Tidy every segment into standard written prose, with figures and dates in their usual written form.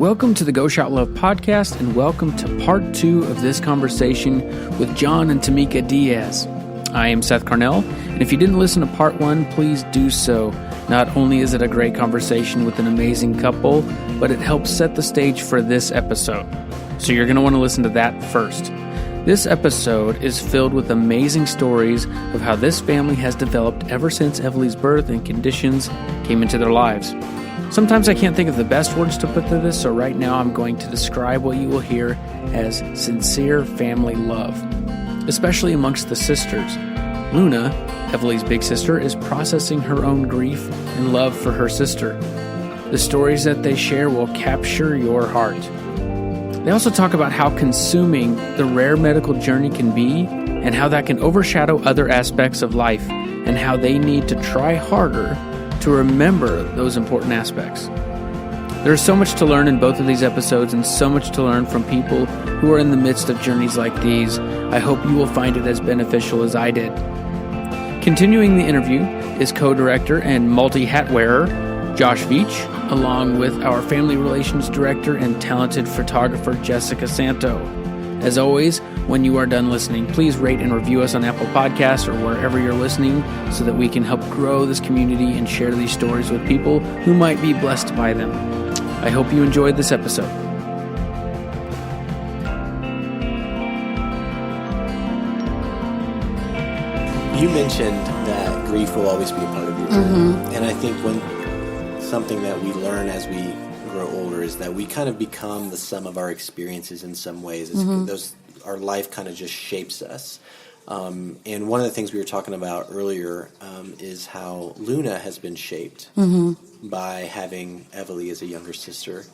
Welcome to the Go Shout Love podcast, and welcome to part 2 of this conversation with Jon and Tameka Diaz. I am Seth Carnell, and if you didn't listen to part 1, please do so. Not only is it a great conversation with an amazing couple, but it helps set the stage for this episode. So you're going to want to listen to that first. This episode is filled with amazing stories of how this family has developed ever since Evely's birth and conditions came into their lives. Sometimes I can't think of the best words to put to this, so right now I'm going to describe what you will hear as sincere family love, especially amongst the sisters. Luna, Evely's big sister, is processing her own grief and love for her sister. The stories that they share will capture your heart. They also talk about how consuming the rare medical journey can be, and how that can overshadow other aspects of life, and how they need to try harder to remember those important aspects. There's so much to learn in both of these episodes, and so much to learn from people who are in the midst of journeys like these. I hope you will find it as beneficial as I did. Continuing the interview is co-director and multi-hat wearer Josh Veach, along with our family relations director and talented photographer Jessica Santo. As always, when you are done listening, please rate and review us on Apple Podcasts or wherever you're listening so that we can help grow this community and share these stories with people who might be blessed by them. I hope you enjoyed this episode. You mentioned that grief will always be a part of your journey. And I think something that we learn as we grow older is that we kind of become the sum of our experiences in some ways. Our life kind of just shapes us. And one of the things we were talking about earlier is how Luna has been shaped by having Evely as a younger sister.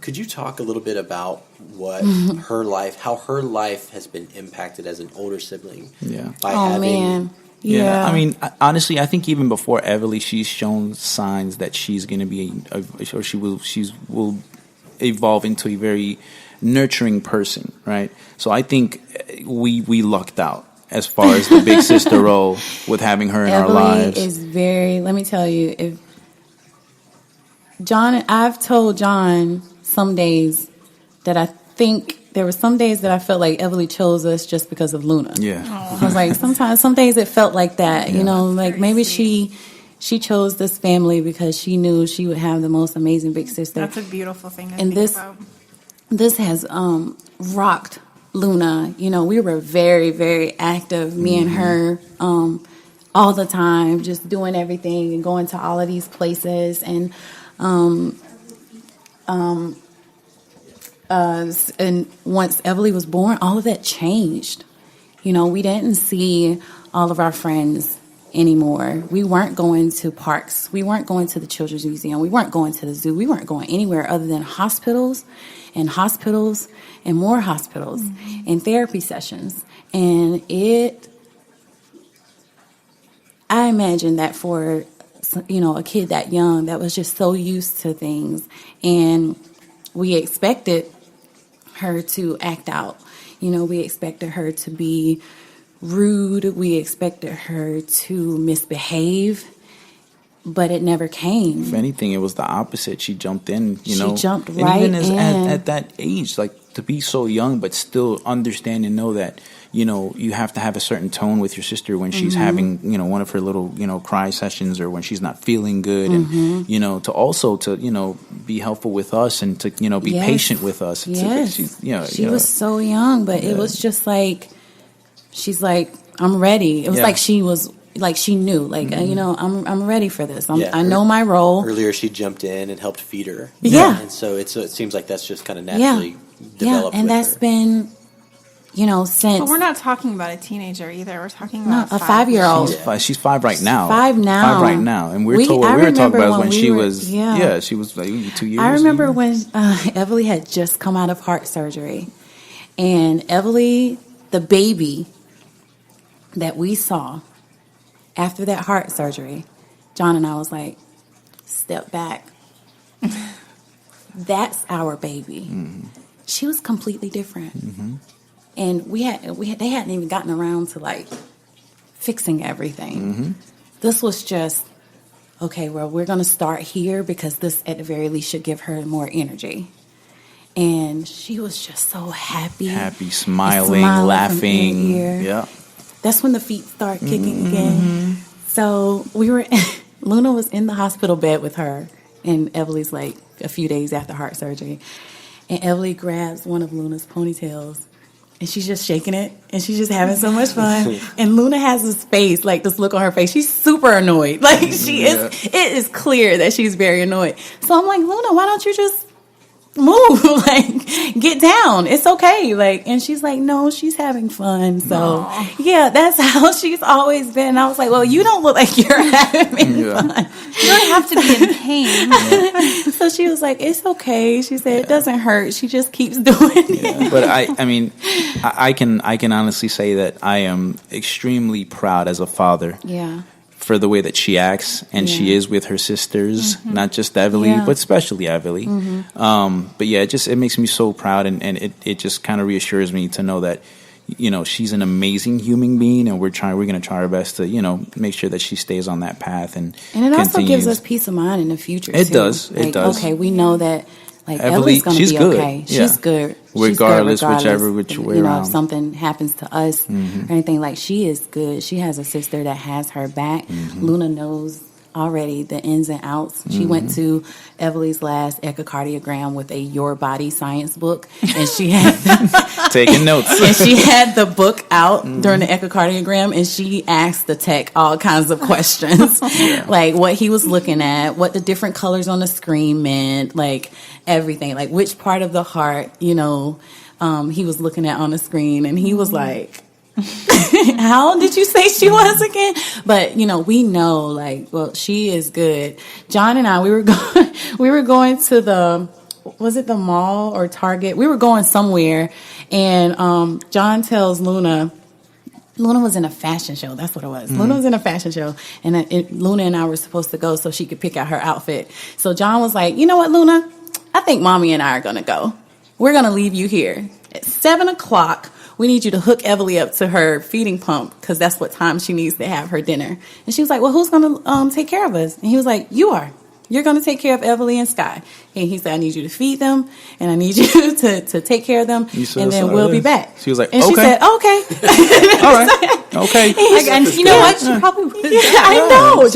Could you talk a little bit about what how her life has been impacted as an older sibling? Yeah. By having. Yeah, I mean, honestly, I think even before Evely, she's shown signs that she's going to be, she will evolve into a very nurturing person, right? So I think we lucked out as far as the big sister role with having her in our lives. Is very. Let me tell you, if Jon, I've told Jon some days that I think. There were some days that I felt like Evely chose us just because of Luna. Yeah. I was like, some days it felt like that, you know, like maybe she chose this family because she knew she would have the most amazing big sister. That's a beautiful thing to think about. This has rocked Luna. You know, we were very, very active, me and her, all the time, just doing everything and going to all of these places. And and once Evely was born, all of that changed. You know, we didn't see all of our friends anymore. We weren't going to parks. We weren't going to the Children's Museum. We weren't going to the zoo. We weren't going anywhere other than hospitals and more hospitals and therapy sessions. And I imagine that for, you know, a kid that young that was just so used to things, and we expected her to act out. You know, we expected her to be rude. We expected her to misbehave, but it never came. If anything, it was the opposite. She jumped in, you know. She jumped right in. And even at that age, like, to be so young but still understand and know that, you know, you have to have a certain tone with your sister when she's having, you know, one of her little, you know, cry sessions, or when she's not feeling good. And, you know, to, you know, be helpful with us and to, you know, be patient with us. Yes. She was so young, but it was just like, she's like, I'm ready. It was like she was, like she knew, like, you know, I'm ready for this. I know my role. Earlier she jumped in and helped feed her. Yeah. And so it seems like that's just kind of naturally developed. Yeah, and that's her. Been, you know, since. But we're not talking about a teenager either. We're talking about a 5-year-old. She's 5 right now. 5 now. 5 right now. And we were talking about when she was, she was like 2 years. I remember when Evely had just come out of heart surgery. And Evely, the baby that we saw after that heart surgery, Jon and I was like, step back. That's our baby. She was completely different. And they hadn't even gotten around to like fixing everything. This was just okay, well, we're going to start here because this at the very least should give her more energy. And she was just so happy. Happy, smiling, laughing. From ear to ear. Yeah. That's when the feet start kicking again. So Luna was in the hospital bed with her, and Everly's like a few days after heart surgery. And Everly grabs one of Luna's ponytails, and she's just shaking it, and she's just having so much fun. And Luna has this face, like this look on her face. She's super annoyed. Like she is. It is clear that she's very annoyed. So I'm like, Luna, why don't you just move? Like, get down. It's okay. Like, and she's like, no, she's having fun. So yeah, that's how she's always been. I was like, well, you don't look like you're having fun. You don't have to be in pain. So she was like, it's okay. She said it doesn't hurt. She just keeps doing it. But I mean, I can honestly say that I am extremely proud as a father. Yeah. For the way that she acts and she is with her sisters, not just Everly, but especially Everly. But yeah, it makes me so proud, and it just kind of reassures me to know that, you know, she's an amazing human being, and we're going to try our best to, you know, make sure that she stays on that path and it also gives us peace of mind in the future. It too. does. Like, it does. Okay, we know that. Like Everly, Everly's going to be good. okay. Yeah. She's good. Regardless, she's good whichever which way you know, around. if something happens to us or anything, like she is good. She has a sister that has her back. Luna knows already the ins and outs. She went to Everly's last echocardiogram with a Your Body Science book, and she had taking notes. and she had the book out during the echocardiogram, and she asked the tech all kinds of questions, like what he was looking at, what the different colors on the screen meant, like everything, like which part of the heart, you know, he was looking at on the screen, and he was like, how did you say she was again? But, you know, we know, like, well, she is good. Jon and I, we were going to was it the mall or Target? We were going somewhere, and Jon tells Luna was in a fashion show. That's what it was. Luna was in a fashion show, and Luna and I were supposed to go so she could pick out her outfit. So Jon was like, you know what, Luna? I think Mommy and I are going to go. We're going to leave you here at 7:00. We need you to hook Everly up to her feeding pump because that's what time she needs to have her dinner. And she was like, well, who's going to take care of us? And he was like, you are. You're going to take care of Everly and Sky. And he said, I need you to feed them, and I need you to take care of them, and then we'll be back. She was like, and okay. she said, okay. All right. Okay. And you know what? She probably would. I know.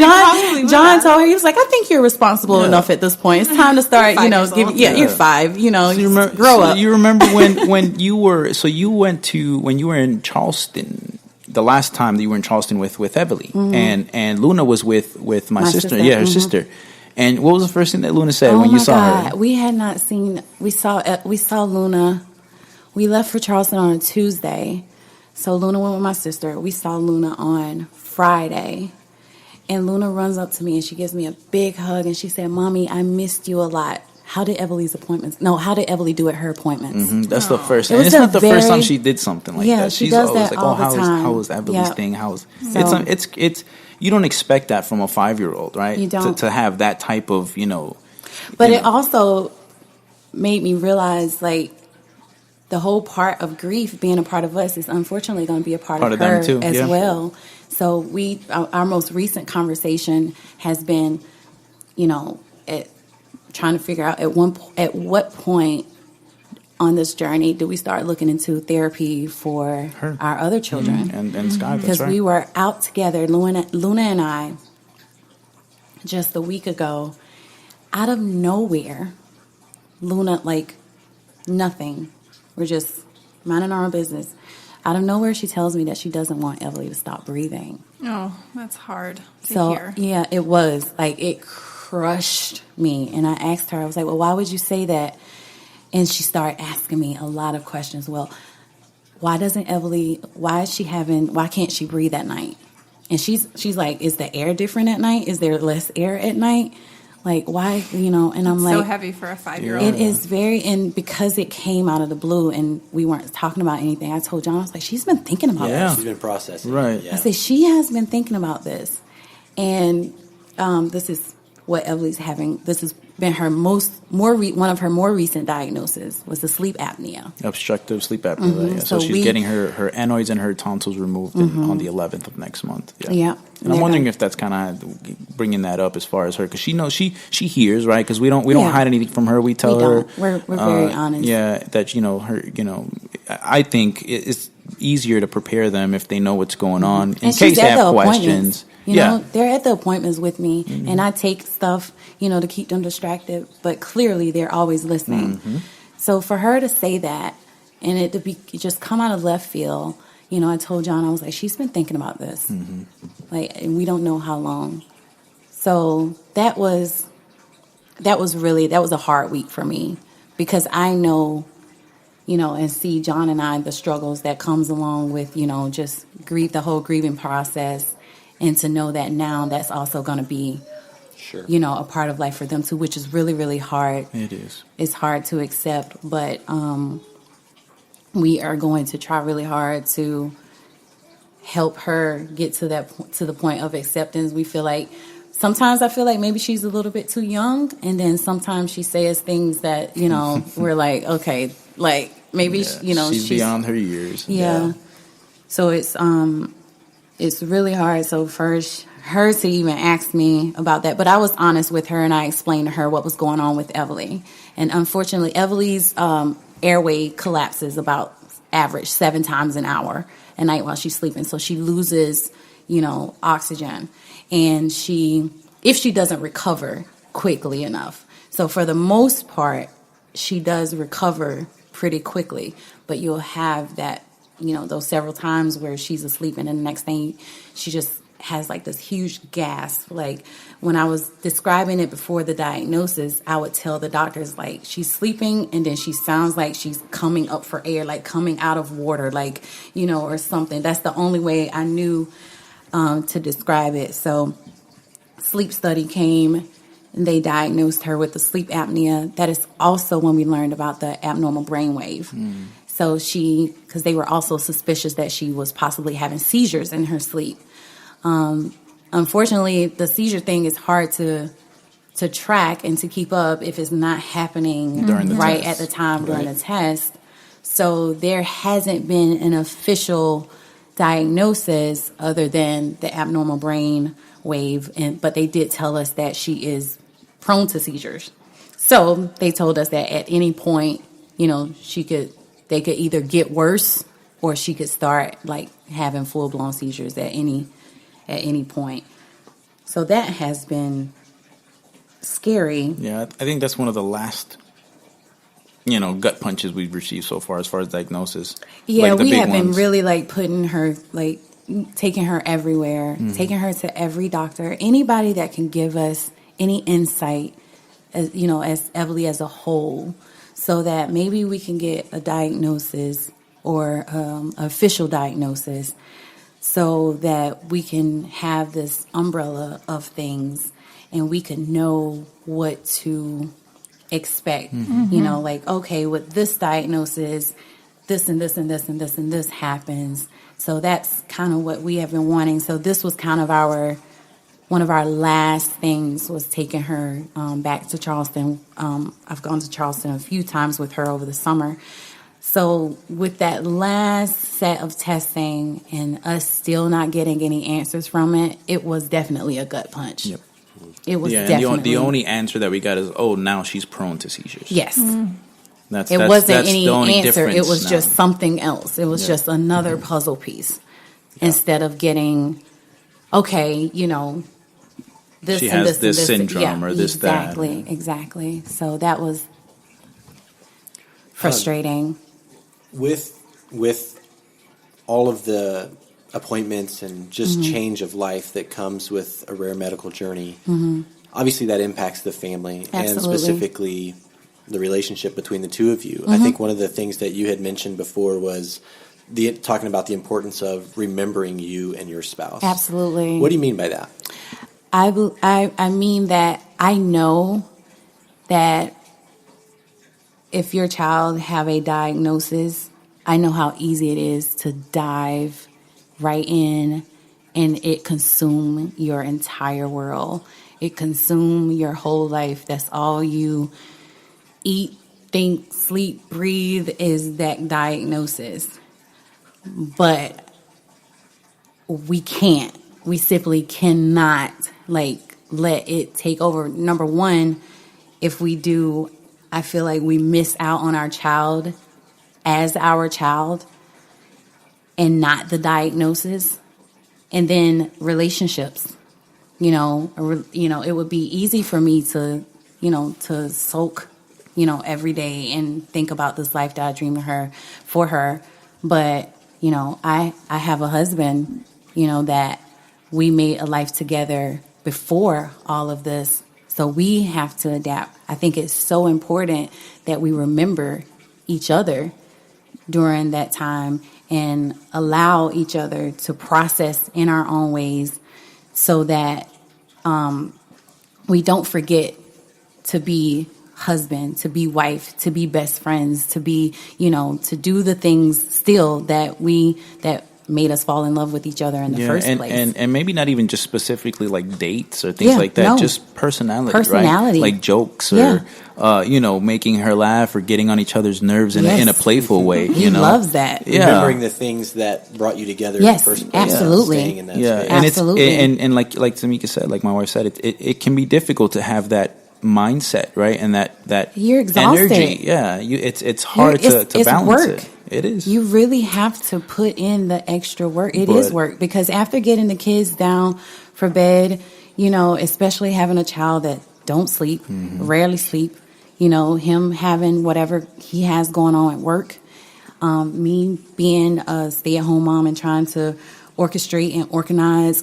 Jon told her, he was like, I think you're responsible enough at this point. It's time to start, you know, you're 5, you know, grow up. You remember when you were in Charleston, the last time that you were in Charleston with Everly, and Luna was with my sister. Yeah, her sister. And what was the first thing that Luna said when you saw her? We had not seen. We saw Luna. We left for Charleston on a Tuesday, so Luna went with my sister. We saw Luna on Friday, and Luna runs up to me and she gives me a big hug and she said, "Mommy, I missed you a lot. How did Everly's appointments? No, how did Everly do at her appointments?" That's the first. And it's not the first time she did something like that. She She's does always that like, all "Oh, the time. how was Everly's thing? How was?" It's you don't expect that from a 5-year-old, right? You don't. To have that type of, you know. But it also made me realize, like, the whole part of grief being a part of us is unfortunately going to be a part of her them too. as Yeah. well. So our most recent conversation has been, you know, trying to figure out at what point on this journey do we start looking into therapy for our other children. And Sky, because we were out together, Luna and I, just a week ago, out of nowhere. Luna, like, nothing. We're just minding our own business. Out of nowhere, she tells me that she doesn't want Everly to stop breathing. Oh, that's hard to hear. Yeah, it was. Like, it crushed me. And I asked her, I was like, well, why would you say that? And she started asking me a lot of questions. Well, why can't she breathe at night? And she's like, is the air different at night? Is there less air at night? Like, why, you know? And I'm It's like, so heavy for a 5-year-old. It is very, and because it came out of the blue and we weren't talking about anything, I told Jon, I was like, she's been thinking about this. She's been processing. Right. Yeah. I said, she has been thinking about this. And this is what Emily's having. This has been her one of her more recent diagnoses was the sleep apnea. Obstructive sleep apnea. Yeah. So she's getting her anoids and her tonsils removed on the 11th of next month. Yeah. And I'm wondering if that's kind of bringing that up as far as her, because she knows she hears, right? Because we don't hide anything from her. We tell her. We're very honest. Yeah, that her. I think it's easier to prepare them if they know what's going on in case they have questions. You know, they're at the appointments with me, and I take stuff, to keep them distracted, but clearly they're always listening. So for her to say that, and it to be just come out of left field, I told Jon, I was like, she's been thinking about this, and we don't know how long. So that was a hard week for me, because I know, and see Jon and I, the struggles that comes along with, just the whole grieving process. And to know that now that's also going to be, a part of life for them too, which is really, really hard. It is. It's hard to accept, but we are going to try really hard to help her get to the point of acceptance. Sometimes I feel like maybe she's a little bit too young, and then sometimes she says things that we're like, okay, like maybe she's beyond her years. Yeah. So it's really hard. So first, her to even ask me about that. But I was honest with her, and I explained to her what was going on with Evely. And unfortunately, Evely's airway collapses about average 7 times an hour at night while she's sleeping. So she loses, oxygen. And if she doesn't recover quickly enough. So for the most part, she does recover pretty quickly. But you'll have that, those several times where she's asleep, and then the next thing she just has like this huge gasp. Like when I was describing it before the diagnosis, I would tell the doctors, like, she's sleeping and then she sounds like she's coming up for air, like coming out of water, like, or something. That's the only way I knew to describe it. So sleep study came, and they diagnosed her with the sleep apnea. That is also when we learned about the abnormal brainwave. So because they were also suspicious that she was possibly having seizures in her sleep. Unfortunately, the seizure thing is hard to track and to keep up if it's not happening right at the time during the test. So there hasn't been an official diagnosis other than the abnormal brain wave, but they did tell us that she is prone to seizures. So they told us that at any point, they could either get worse or she could start like having full-blown seizures at any point. So that has been scary. Yeah, I think that's one of the last, gut punches we've received so far as diagnosis. Yeah, like we have ones. been really like putting her, like taking her everywhere, taking her to every doctor, anybody that can give us any insight, as Evely as a whole, so that maybe we can get a diagnosis or official diagnosis, so that we can have this umbrella of things and we can know what to expect. Like, okay, with this diagnosis, this and this and this and this and this happens. So that's kind of what we have been wanting. So this was kind of one of our last things, was taking her back to Charleston. I've gone to Charleston a few times with her over the summer. So with that last set of testing and us still not getting any answers from it, it was definitely a gut punch. Yep. It was definitely. The only answer that we got is, now she's prone to seizures. Yes. That's any the only answer. It was now. just something else. It was just another puzzle piece. Instead of getting, okay, this she and has this and this syndrome or this that. Exactly. So that was frustrating. With all of the appointments and just change of life that comes with a rare medical journey, obviously that impacts the family. Absolutely. And specifically the relationship between the two of you. I think one of the things that you had mentioned before was talking about the importance of remembering you and your spouse. Absolutely. What do you mean by that? I mean that I know that if your child have a diagnosis, I know how easy it is to dive right in and it consume your entire world. it consume your whole life. That's all you eat, think, sleep, breathe is that diagnosis. But we simply cannot let it take over. Number one, if we do, I feel like we miss out on our child as our child and not the diagnosis. And then relationships, it would be easy for me to sulk, every day and think about this life that I dream for her. But, I have a husband, that we made a life together before all of this. So we have to adapt. I think it's so important that we remember each other during that time and allow each other to process in our own ways so that we don't forget to be husband, to be wife, to be best friends, to be, to do the things still that made us fall in love with each other in the first place. And maybe not even just specifically like dates or things like that, no. Just personality, right? Like jokes or, making her laugh or getting on each other's nerves in a playful way. He loves that. Yeah. Remembering the things that brought you together in the first place. Absolutely. Staying in that space. And absolutely. And like Tameka said, like my wife said, it can be difficult to have that mindset, right? And that you're exhausted. Energy. Yeah. It's hard to balance work. it. It is. You really have to put in the extra work. It is work because after getting the kids down for bed, especially having a child that don't sleep, rarely sleep, him having whatever he has going on at work, me being a stay-at-home mom and trying to orchestrate and organize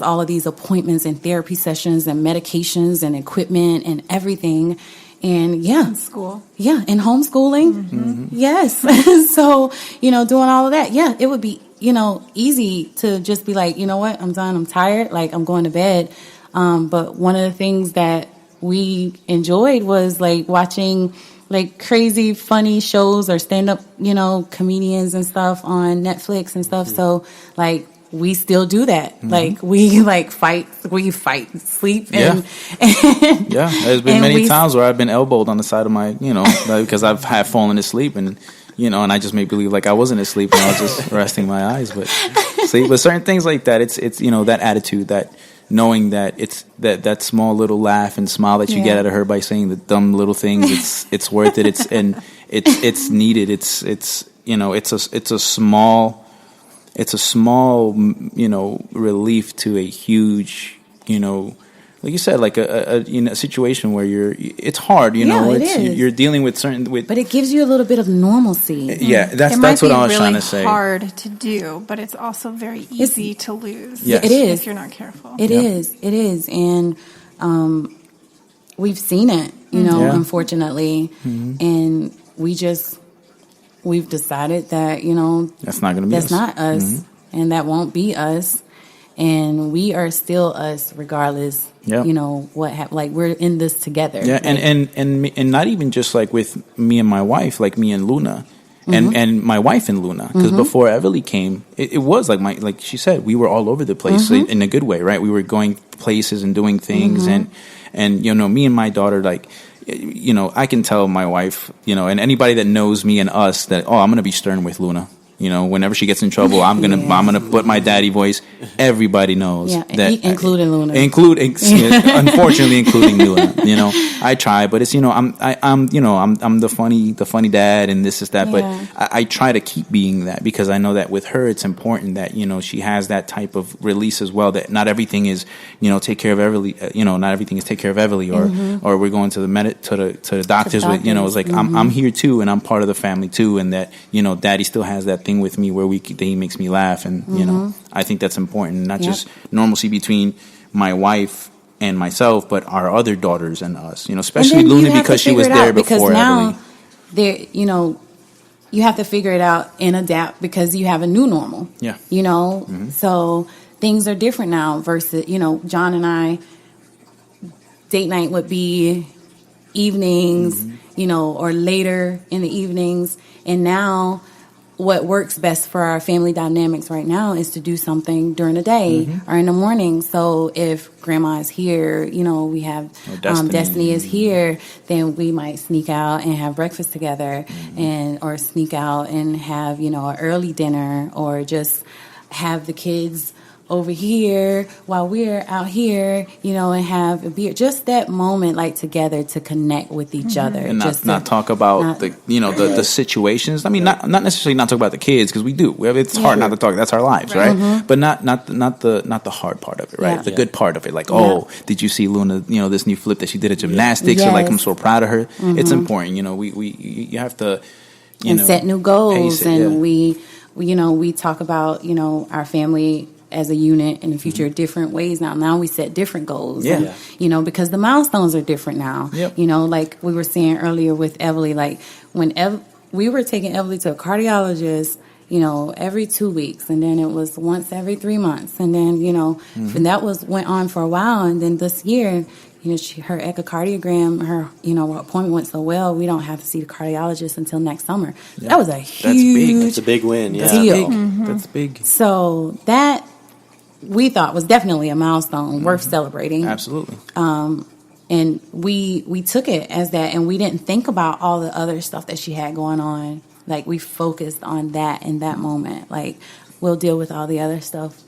all of these appointments and therapy sessions and medications and equipment and everything. And and school. Yeah, and homeschooling. Yes. So, doing all of that. Yeah, it would be, easy to just be like, you know what, I'm done, I'm tired, like I'm going to bed. But one of the things that we enjoyed was like watching like crazy funny shows or stand up, comedians and stuff on Netflix and stuff. So like we still do that. Like we fight, sleep and there's been many times where I've been elbowed on the side of my, because I've had fallen asleep and and I just made believe like I wasn't asleep and I was just resting my eyes. But certain things like that, it's that attitude, that knowing that it's that small little laugh and smile that you get out of her by saying the dumb little things, it's worth it. It's needed. It's a small relief to a huge, like you said, like a situation where it's hard, you're dealing with but it gives you a little bit of normalcy. Yeah, that's what I was trying to say. It's hard to do, but it's also very easy to lose. Yes. It is if you're not careful. It is, and we've seen it, unfortunately, and we've decided that that's not going to be that's not us, and that won't be us, and we are still us regardless. What happened? Like we're in this together. Yeah, and not even just like with me and my wife, like me and Luna, and my wife and Luna. Because before Everly came, it was like she said, we were all over the place in a good way, right? We were going places and doing things, and me and my daughter, like. I can tell my wife, and anybody that knows me and us that, I'm going to be stern with Luna. Whenever she gets in trouble, I'm gonna put my daddy voice. Everybody knows that, including Luna, unfortunately, including Luna. I try, but it's I'm the funny dad, and this is that. But I try to keep being that because I know that with her, it's important that she has that type of release as well. That not everything is take care of Everly. Not everything is take care of Everly, or we're going to the doctors with. It's like I'm here too, and I'm part of the family too, and that daddy still has that thing with me where he makes me laugh, and I think that's important, not just normalcy between my wife and myself, but our other daughters and us, especially Luna because she was there before now you have to figure it out and adapt because you have a new normal. So things are different now versus John and I, date night would be evenings or later in the evenings, and now what works best for our family dynamics right now is to do something during the day or in the morning. So if grandma is here, we have Destiny is here, then we might sneak out and have breakfast together or sneak out and have, an early dinner, or just have the kids over here while we're out here, and have a beer. Just that moment, like, together to connect with each other. And not talk about the situations. I mean, not necessarily not talk about the kids, because we do. It's hard not to talk. That's our lives, right? But not the hard part of it, right? The good part of it. Like, did you see Luna, this new flip that she did at gymnastics? Or like, I'm so proud of her. It's important. You have to, and set new goals. And we talk about, our family as a unit in the future, different ways now we set different goals, and, because the milestones are different now. Like we were saying earlier with Everly, like when we were taking Everly to a cardiologist, every 2 weeks, and then it was once every 3 months, and then and that went on for a while, and then this year, her echocardiogram, her appointment went so well, we don't have to see the cardiologist until next summer. That was a huge, that's a big win, deal. That's big. So that we thought was definitely a milestone worth celebrating. Absolutely. And we took it as that, and we didn't think about all the other stuff that she had going on. Like, we focused on that in that moment. Like, we'll deal with all the other stuff,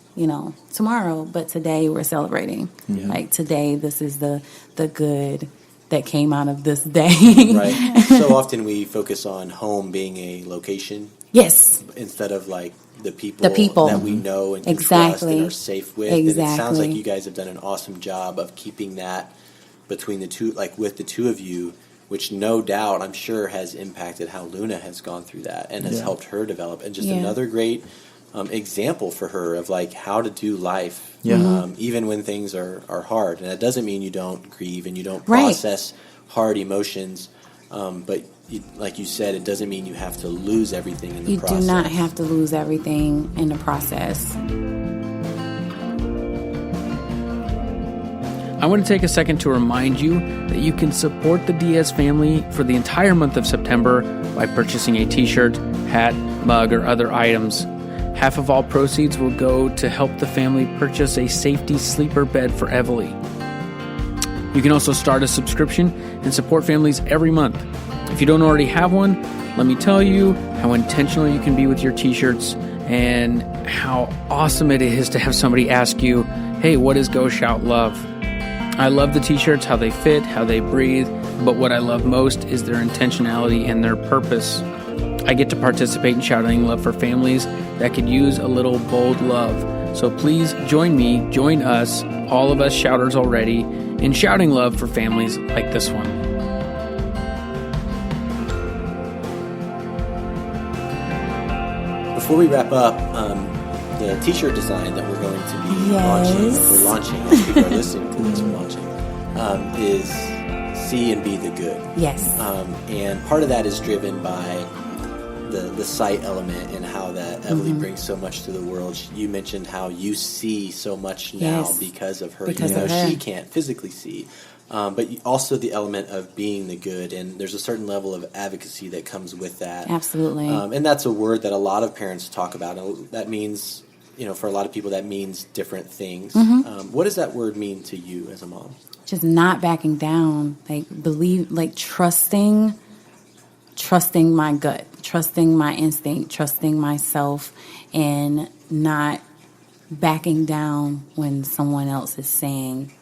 tomorrow, but today we're celebrating. Like, today, this is the good that came out of this day. Right. So often we focus on home being a location. Yes. Instead of, like, the people that we know and can trust and are safe with. And it sounds like you guys have done an awesome job of keeping that between the two, like with the two of you, which no doubt I'm sure has impacted how Luna has gone through that and has helped her develop. And just another great example for her of like how to do life, even when things are hard. And that doesn't mean you don't grieve and you don't process hard emotions, but like you said, it doesn't mean you have to lose everything in the process. You do not have to lose everything in the process. I want to take a second to remind you that you can support the Diaz family for the entire month of September by purchasing a t-shirt, hat, mug, or other items. Half of all proceeds will go to help the family purchase a safety sleeper bed for Everly. You can also start a subscription and support families every month. If you don't already have one, let me tell you how intentional you can be with your t-shirts and how awesome it is to have somebody ask you, hey, what is Go Shout Love? I love the t-shirts, how they fit, how they breathe, but what I love most is their intentionality and their purpose. I get to participate in shouting love for families that could use a little bold love. So please join us, all of us shouters already, in shouting love for families like this one. Before we wrap up, the t-shirt design that we're going to be launching as people are listening to this, is see and be the good. Yes. And part of that is driven by the sight element and how that Everly brings so much to the world. You mentioned how you see so much now because of her. Because even of though her. she can't physically see. But also the element of being the good, and there's a certain level of advocacy that comes with that. Absolutely. And that's a word that a lot of parents talk about. And that means, for a lot of people, that means different things. What does that word mean to you as a mom? Just not backing down, trusting my gut, trusting my instinct, trusting myself, and not backing down when someone else is saying,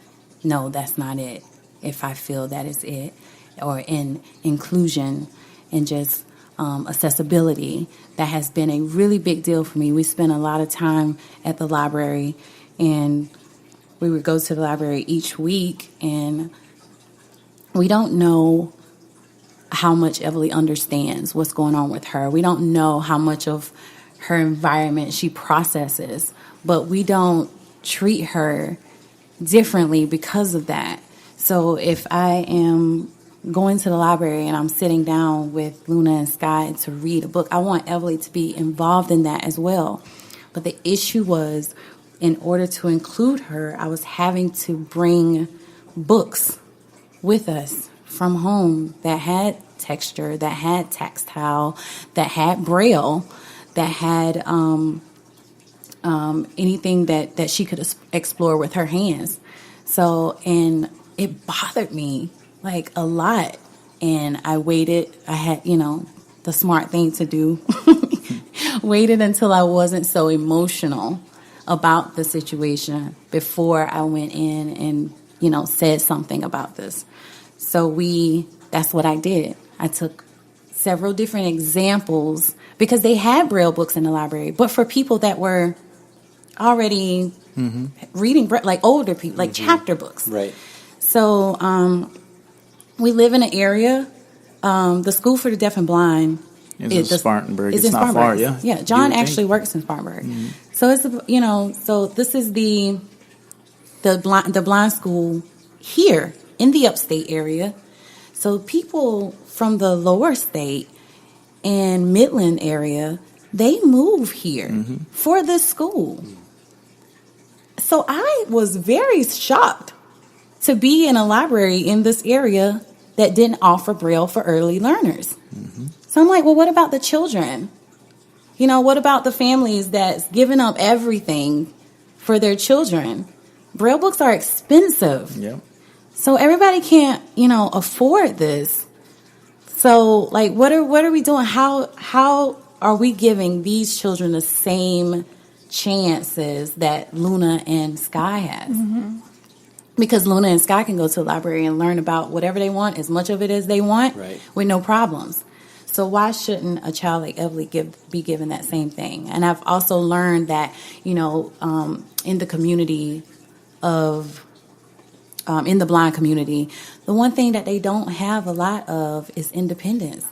no, that's not it, if I feel that is it, or in inclusion and just accessibility. That has been a really big deal for me. We spend a lot of time at the library, and we would go to the library each week, and we don't know how much Everly understands what's going on with her. We don't know how much of her environment she processes, but we don't treat her differently because of that. So if I am going to the library and I'm sitting down with Luna and Sky to read a book, I want Everly to be involved in that as well. But the issue was, in order to include her, I was having to bring books with us from home that had texture, that had textile, that had Braille, that had anything that she could explore with her hands. So, and it bothered me like a lot. And I waited. I had, the smart thing to do. Waited until I wasn't so emotional about the situation before I went in and, said something about this. So that's what I did. I took several different examples because they had Braille books in the library, but for people that were already reading, like older people, like chapter books. Right. So we live in an area, the School for the Deaf and Blind is in Spartanburg. It's not far, yeah. Yeah, John actually works in Spartanburg. Mm-hmm. So it's, so this is the blind school here in the upstate area. So people from the lower state and Midland area, they move here for this school. So I was very shocked to be in a library in this area that didn't offer Braille for early learners. So I'm like, well, what about the children? What about the families that's giving up everything for their children? Braille books are expensive. Yeah. So everybody can't, afford this. So, like, what are we doing? How are we giving these children the same chances that Luna and Sky has? Mm-hmm. Because Luna and Sky can go to the library and learn about whatever they want, as much of it as they want, with no problems. So why shouldn't a child like Everly be given that same thing? And I've also learned that, in the community in the blind community, the one thing that they don't have a lot of is independence.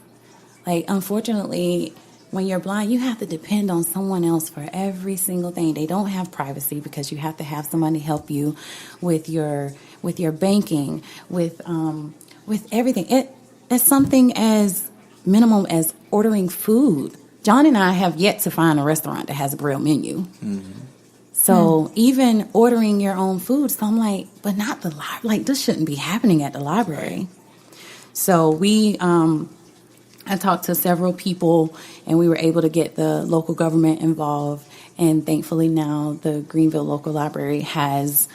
Like, unfortunately, when you're blind, you have to depend on someone else for every single thing. They don't have privacy because you have to have somebody help you with your banking, with everything. It's something as minimum as ordering food. John and I have yet to find a restaurant that has a Braille menu. Mm-hmm. So even ordering your own food, so I'm like, but not the library. Like, this shouldn't be happening at the library. So I talked to several people, and we were able to get the local government involved. And thankfully now the Greenville Local Library has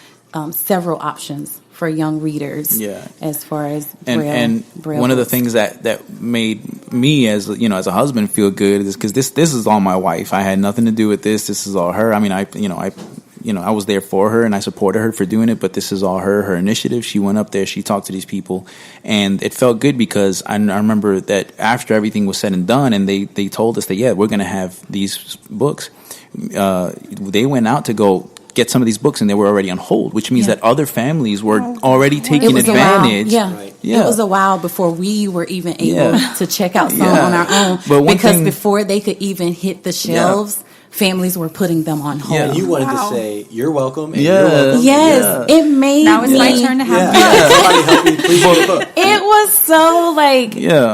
several options for young readers. Yeah. As far as Braille. And Braille one of the things that made me as a husband feel good is because this is all my wife. I had nothing to do with this. This is all her. I mean, I was there for her and I supported her for doing it, but this is all her initiative. She went up there, she talked to these people, and it felt good because I remember that after everything was said and done, and they told us that, yeah, we're going to have these books. They went out to go get some of these books, and they were already on hold, which means that other families were already taking advantage. It was a while before we were even able to check out some on our own, because before they could even hit the shelves, families were putting them on hold. And you wanted to say, you're welcome, and you're welcome. Yes, it made now it's my turn to have somebody help me, please get a book. It was so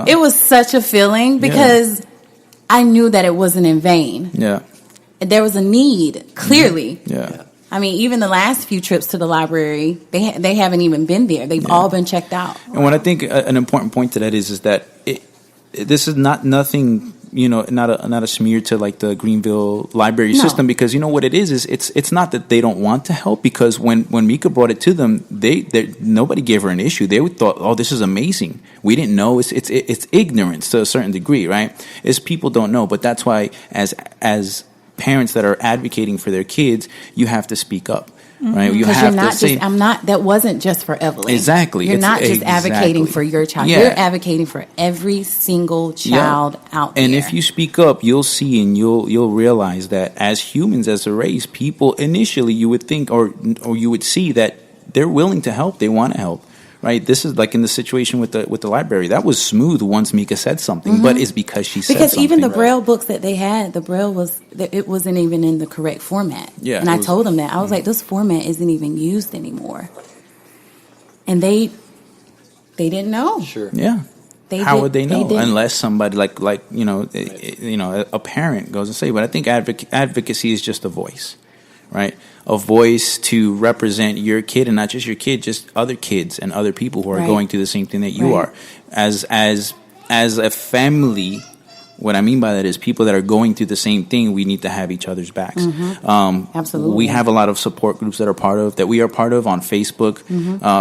it was such a feeling because I knew that it wasn't in vain. Yeah. There was a need, clearly. Yeah. I mean, even the last few trips to the library, they haven't even been there. They've all been checked out. And what I think an important point to that is that this is nothing, not a smear to like the Greenville library system, because what it is it's not that they don't want to help, because when Mika brought it to them, nobody gave her an issue. They thought, oh, this is amazing. We didn't know. It's ignorance to a certain degree, right? It's people don't know, but that's why as parents that are advocating for their kids, you have to speak up, right? You have to say, that wasn't just for Evelyn. Exactly. You're not just advocating for your child. Yeah. You're advocating for every single child out there. And if you speak up, you'll see and you'll realize that as humans, as a race, people initially you would think or you would see that they're willing to help. They want to help. Right, this is like in the situation with the library. That was smooth once Mika said something, but it's because she said something. Because even the Braille books that they had, the Braille wasn't even in the correct format. Yeah, and I told them that. I was like, this format isn't even used anymore, and they didn't know. Sure. Yeah. How would they know unless somebody like a parent goes and say? But I think advocacy is just a voice. Right, a voice to represent your kid, and not just your kid, just other kids and other people who are going through the same thing that you are. As a family, What I mean by that is people that are going through the same thing, we need to have each other's backs. Absolutely. We have a lot of support groups that we are part of on Facebook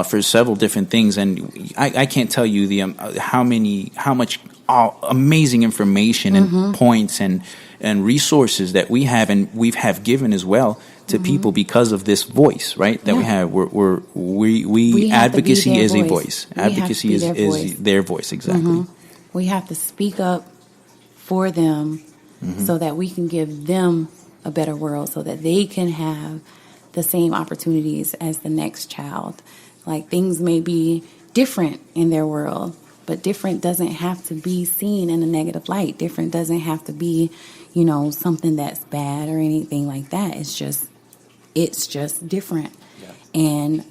for several different things. And I can't tell you how much amazing information and points and resources that we have given as well to people because of this voice, right? That we have. We advocacy is a voice. Advocacy is their voice, exactly. We have to speak up for them so that we can give them a better world, so that they can have the same opportunities as the next child. Like, things may be different in their world, but different doesn't have to be seen in a negative light. Different doesn't have to be, something that's bad or anything like that. It's just different. Yeah. And,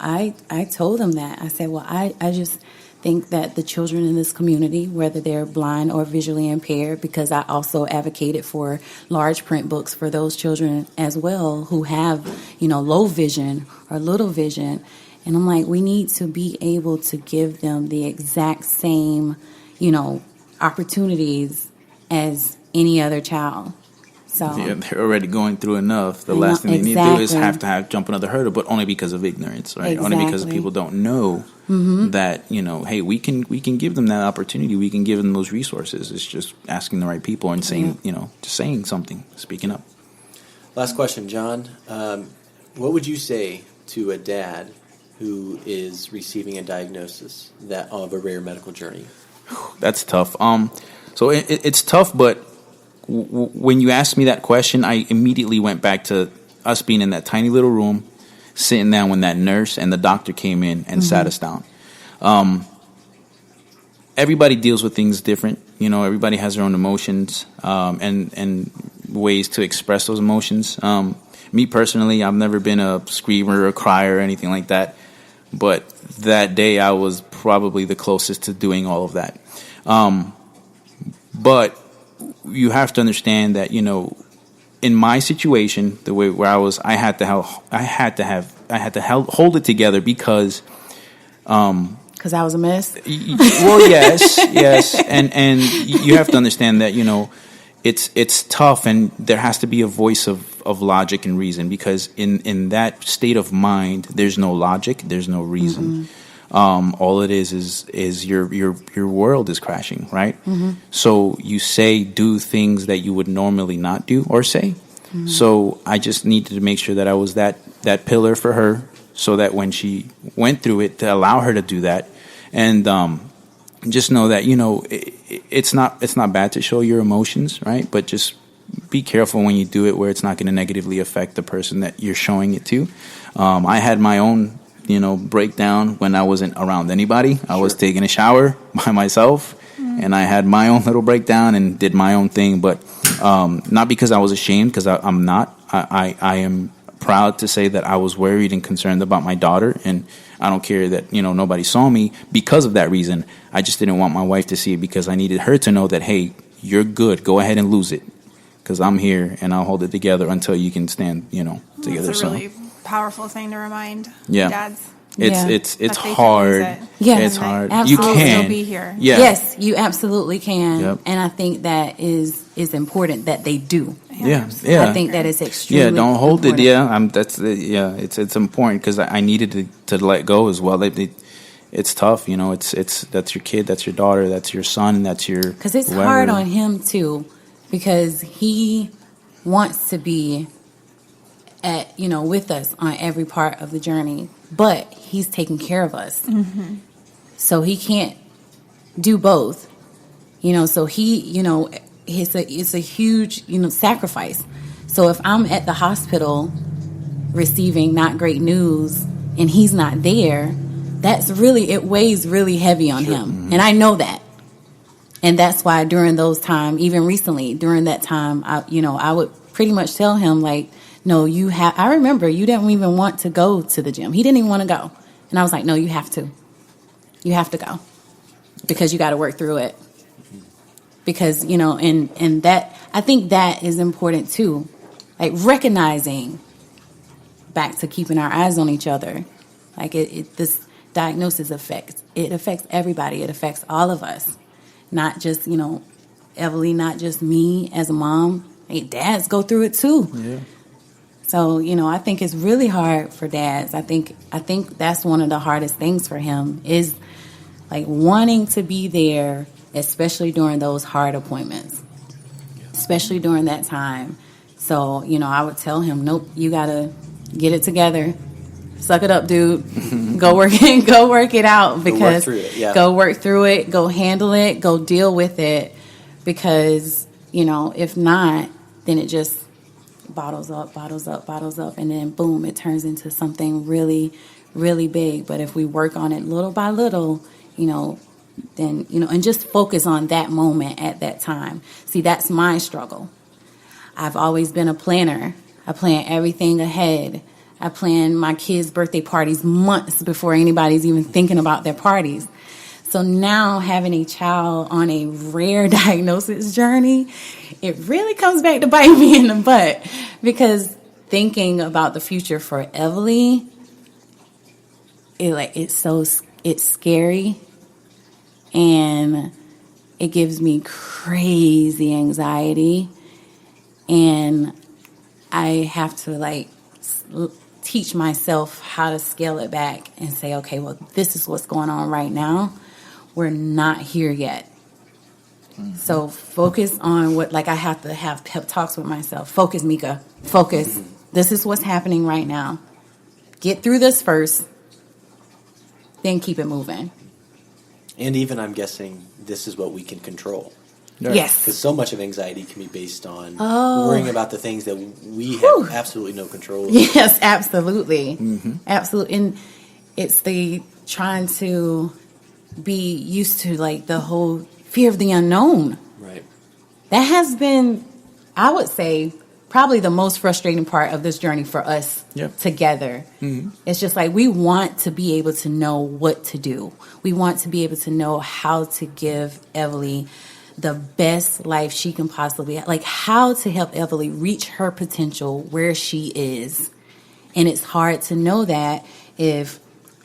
I told them that. I said, well, I just think that the children in this community, whether they're blind or visually impaired, because I also advocated for large print books for those children as well who have, low vision or little vision. And I'm like, we need to be able to give them the exact same, opportunities as any other child. So yeah, they're already going through enough. The last thing they need to do is have to jump another hurdle, but only because of ignorance, right? Exactly. Only because people don't know that, hey, we can give them that opportunity. We can give them those resources. It's just asking the right people and saying, just saying something, speaking up. Last question, John. What would you say to a dad who is receiving a diagnosis of a rare medical journey? That's tough. So it's tough, but when you asked me that question, I immediately went back to us being in that tiny little room, sitting down when that nurse and the doctor came in and sat us down. Everybody deals with things different. Everybody has their own emotions and ways to express those emotions. Me personally, I've never been a screamer or a crier or anything like that. But that day, I was probably the closest to doing all of that. But you have to understand that, in my situation, the way where I was, I had to hold it together because I was a mess. Well, yes, and you have to understand that it's tough, and there has to be a voice of logic and reason, because in that state of mind, there's no logic, there's no reason. All it is your world is crashing, right? So you do things that you would normally not do or say. So I just needed to make sure that I was that pillar for her, so that when she went through it, to allow her to do that, and just know that it's not bad to show your emotions, right? But just be careful when you do it, where it's not going to negatively affect the person that you're showing it to. I had my own breakdown when I wasn't around anybody. I was taking a shower by myself, and I had my own little breakdown and did my own thing. But not because I was ashamed, because I'm not. I am proud to say that I was worried and concerned about my daughter, and I don't care that nobody saw me because of that reason. I just didn't want my wife to see it, because I needed her to know that, hey, you're good. Go ahead and lose it, because I'm here and I'll hold it together until you can stand together. That's a really powerful thing to remind dads. It's hard. It's hard. Absolutely. You can still be here. Yeah. Yes, you absolutely can. Yep. And I think that is important that they do. Yeah. I think that is extremely don't hold important. it. It's important, because I needed to let go as well. It's tough, it's that's your kid, that's your daughter, that's your son, that's your, because it's whoever. hard on him too, because he wants to be with us on every part of the journey, but he's taking care of us. So he can't do both, so he, it's a huge, sacrifice. So if I'm at the hospital receiving not great news and he's not there, it weighs really heavy on him. And I know that. And that's why during those times, even recently, during that time, I would pretty much tell him, like, no, I remember you didn't even want to go to the gym. He didn't even want to go. And I was like, no, you have to. You have to go, because you got to work through it. Because, and that, I think that is important too. Like, recognizing, back to keeping our eyes on each other. Like, this diagnosis affects everybody. It affects all of us. Not just, Everly, not just me as a mom. Hey, dads go through it too. Yeah. So, I think it's really hard for dads. I think that's one of the hardest things for him is like wanting to be there, especially during those hard appointments, especially during that time. So, I would tell him, nope, you got to get it together. Suck it up, dude. Go work it out, because go work through it, go handle it, go deal with it, because, if not, then it just bottles up, and then boom, it turns into something really, really big. But if we work on it little by little, then, and just focus on that moment at that time. See, that's my struggle. I've always been a planner. I plan everything ahead. I plan my kids' birthday parties months before anybody's even thinking about their parties. So now having a child on a rare diagnosis journey, it really comes back to bite me in the butt, because thinking about the future for Everly, it's scary, and it gives me crazy anxiety, and I have to teach myself how to scale it back and say, okay, well, this is what's going on right now. We're not here yet. Mm-hmm. So focus on I have to have pep talks with myself. Focus, Mika. Focus. Mm-hmm. This is what's happening right now. Get through this first, then keep it moving. And even, I'm guessing, this is what we can control. Yes. Because so much of anxiety can be based on worrying about the things that we have absolutely no control over. Yes, absolutely. Mm-hmm. Absolutely. And it's the trying to be used to the whole fear of the unknown. Right. That has been, I would say, probably the most frustrating part of this journey for us together. Mm-hmm. It's just we want to be able to know what to do. We want to be able to know how to give Everly the best life she can possibly have. How to help Everly reach her potential where she is. And it's hard to know that if,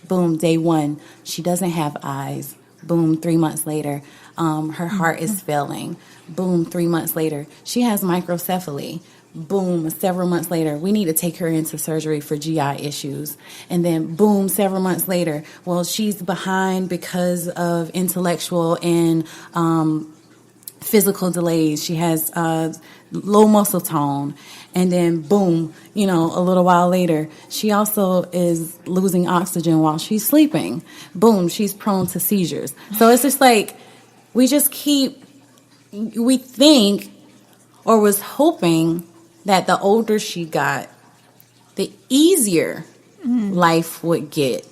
boom, day one, she doesn't have eyes. Boom, 3 months later, her heart is failing. Boom, 3 months later, she has microcephaly. Boom, several months later, we need to take her into surgery for GI issues. And then, boom, several months later, well, she's behind because of intellectual and physical delays. She has low muscle tone. And then, boom, a little while later, she also is losing oxygen while she's sleeping. Boom, she's prone to seizures. So it's just we think or was hoping that the older she got, the easier life would get,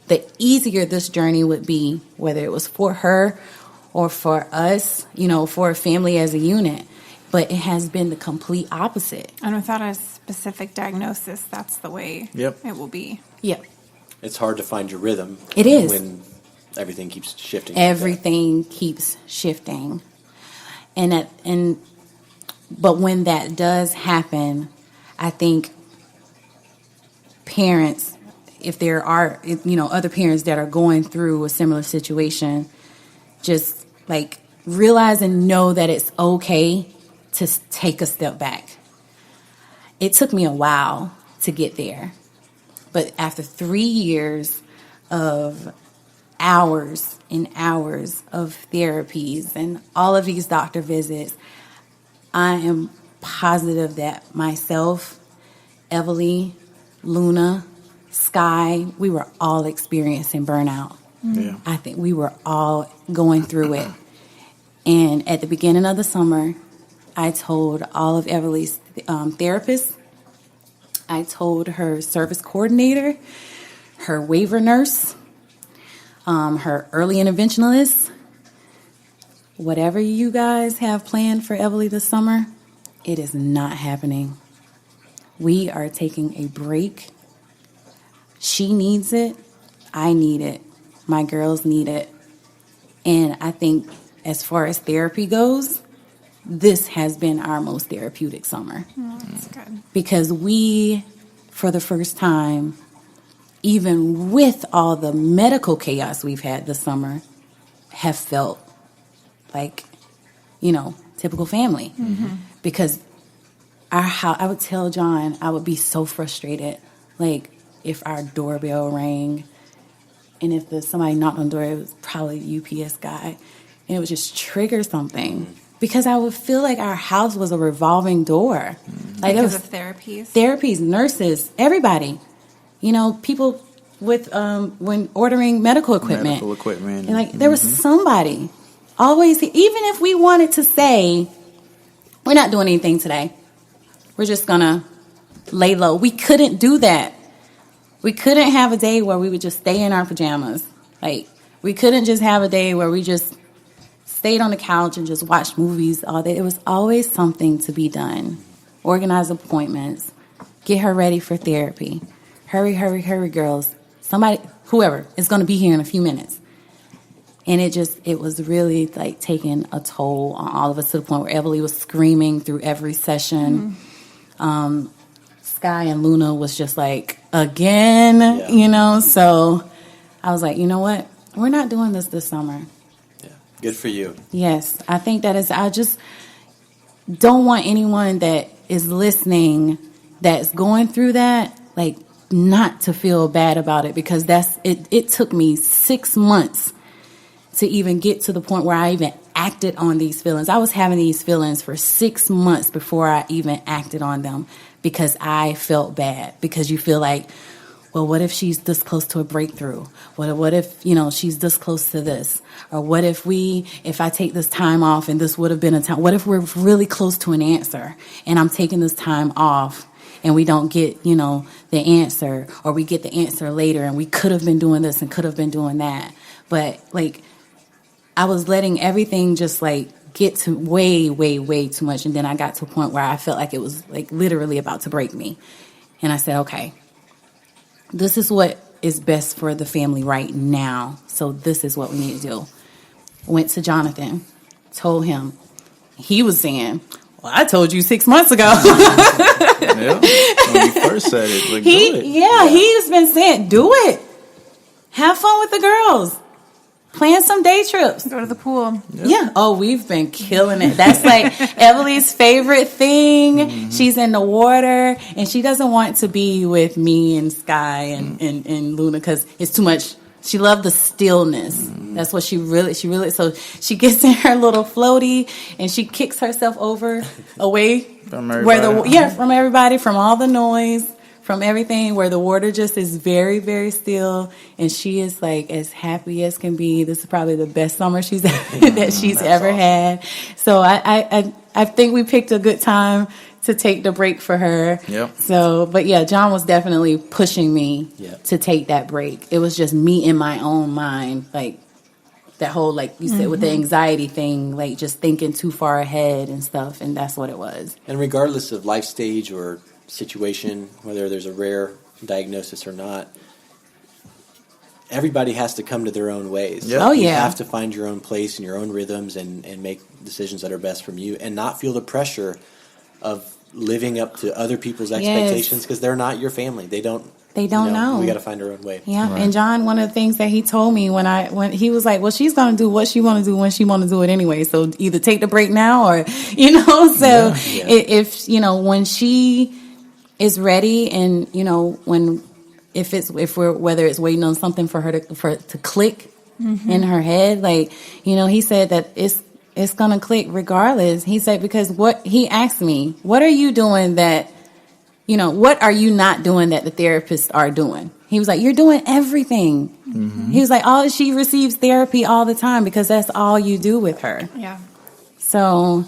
the easier this journey would be, whether it was for her or for us, for a family as a unit. But it has been the complete opposite. And without a specific diagnosis, that's the way it will be. Yep. It's hard to find your rhythm. It is. When everything keeps shifting. Everything keeps shifting. But when that does happen, I think parents, if there are, other parents that are going through a similar situation, just realize and know that it's okay to take a step back. It took me a while to get there, but after 3 years of hours and hours of therapies and all of these doctor visits, I am positive that myself, Everly, Luna, Sky, we were all experiencing burnout. Yeah. I think we were all going through it. And at the beginning of the summer, I told all of Everly's therapists, I told her service coordinator, her waiver nurse, her early interventionist, whatever you guys have planned for Everly this summer, it is not happening. We are taking a break. She needs it. I need it. My girls need it. And I think as far as therapy goes, this has been our most therapeutic summer. That's good. Because we, for the first time, even with all the medical chaos we've had this summer, have felt like typical family. Because our house, I would tell Jon, I would be so frustrated, like if our doorbell rang, and if somebody knocked on the door, it was probably the UPS guy, and it would just trigger something. Because I would feel like our house was a revolving door. Like because of therapies? Therapies, nurses, everybody. People with when ordering medical equipment. And like there was somebody always, even if we wanted to say, we're not doing anything today, we're just gonna lay low. We couldn't do that. We couldn't have a day where we would just stay in our pajamas. Like we couldn't just have a day where we just stayed on the couch and just watched movies all day. It was always something to be done. Organize appointments. Get her ready for therapy. Hurry, hurry, hurry, girls. Somebody, whoever, is going to be here in a few minutes. And it was really like taking a toll on all of us to the point where Everly was screaming through every session. Sky and Luna was just like, again, So I was like, you know what? We're not doing this summer. Good for you. Yes, I think I just don't want anyone that is listening that's going through that, like, not to feel bad about it, because it took me 6 months to even get to the point where I even acted on these feelings. I was having these feelings for 6 months before I even acted on them, because I felt bad. Because you feel like, well, what if she's this close to a breakthrough? What if, she's this close to this? Or what if I take this time off and this would have been a time? What if we're really close to an answer and I'm taking this time off and we don't get, the answer, or we get the answer later and we could have been doing this and could have been doing that. But like, I was letting everything just like get to way, way, way too much. And then I got to a point where I felt like it was like literally about to break me. And I said, okay, this is what is best for the family right now. So this is what we need to do. Went to Jonathan, told him. He was saying, well, I told you 6 months ago. Yeah, when you first said it, like, do it. Yeah, he's been saying, do it. Have fun with the girls. Plan some day trips. Go to the pool. Yeah. Oh, we've been killing it. That's like Everly's favorite thing. She's in the water, and she doesn't want to be with me and Sky and Luna because it's too much. She loved the stillness. That's what she really, so she gets in her little floaty and she kicks herself away from everybody. From everybody, from all the noise, from everything, where the water just is very, very still, and she is like as happy as can be. This is probably the best summer she's ever had. So I think we picked a good time to take the break for her. Yep. So, but yeah, Jon was definitely pushing me to take that break. It was just me in my own mind, like that whole, like you said, with the anxiety thing, like just thinking too far ahead and stuff, and that's what it was. And regardless of life stage or situation, whether there's a rare diagnosis or not, everybody has to come to their own ways. Yep. Oh, You yeah. have to find your own place and your own rhythms and make decisions that are best from you, and not feel the pressure of living up to other people's expectations, because they're not your family. They don't know. We got to find our own way. Yeah, Right. and Jon, one of the things that he told me when he was like, well, she's going to do what she want to do when she want to do it anyway. So either take the break now or, so if, when she is ready and, whether it's waiting on something for her to click in her head, like, he said that it's going to click regardless. He said, because he asked me, what are you doing that, what are you not doing that the therapists are doing? He was like, you're doing everything. He was like, she receives therapy all the time because that's all you do with her. Yeah. So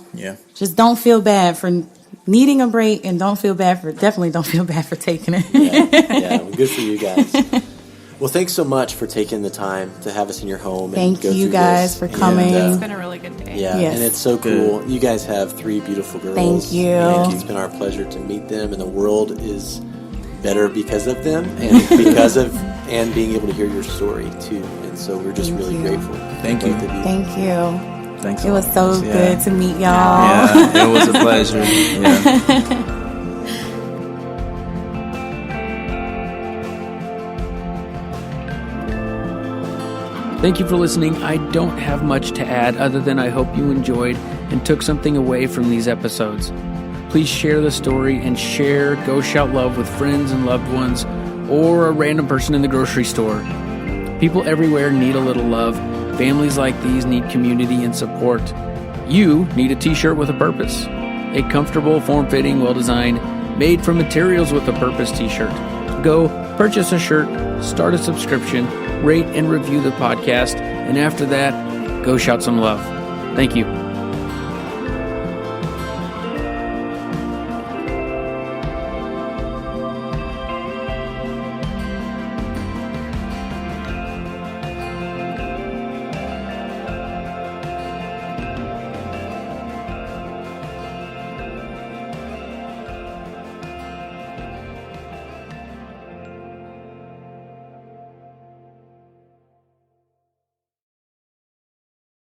just don't feel bad for needing a break, and definitely don't feel bad for taking it. Well, good for you guys. Well, thanks so much for taking the time to have us in your home. Thank and go you through guys this. for coming. It's been a really good day. Yeah, Yes. and it's so cool. You guys have 3 beautiful girls. Thank you. And it's been our pleasure to meet them, and the world is better because of them, and because of and being able to hear your story too. And so we're just really grateful. Thank you. Thank you. Thanks. It was so good to meet y'all. Yeah, it was a pleasure. Yeah. Thank you for listening. I don't have much to add other than I hope you enjoyed and took something away from these episodes. Please share the story and share Go Shout Love with friends and loved ones or a random person in the grocery store. People everywhere need a little love. Families like these need community and support. You need a t-shirt with a purpose. A comfortable, form-fitting, well-designed, made from materials with a purpose t-shirt. Go purchase a shirt, start a subscription, rate and review the podcast, and after that, go shout some love. Thank you.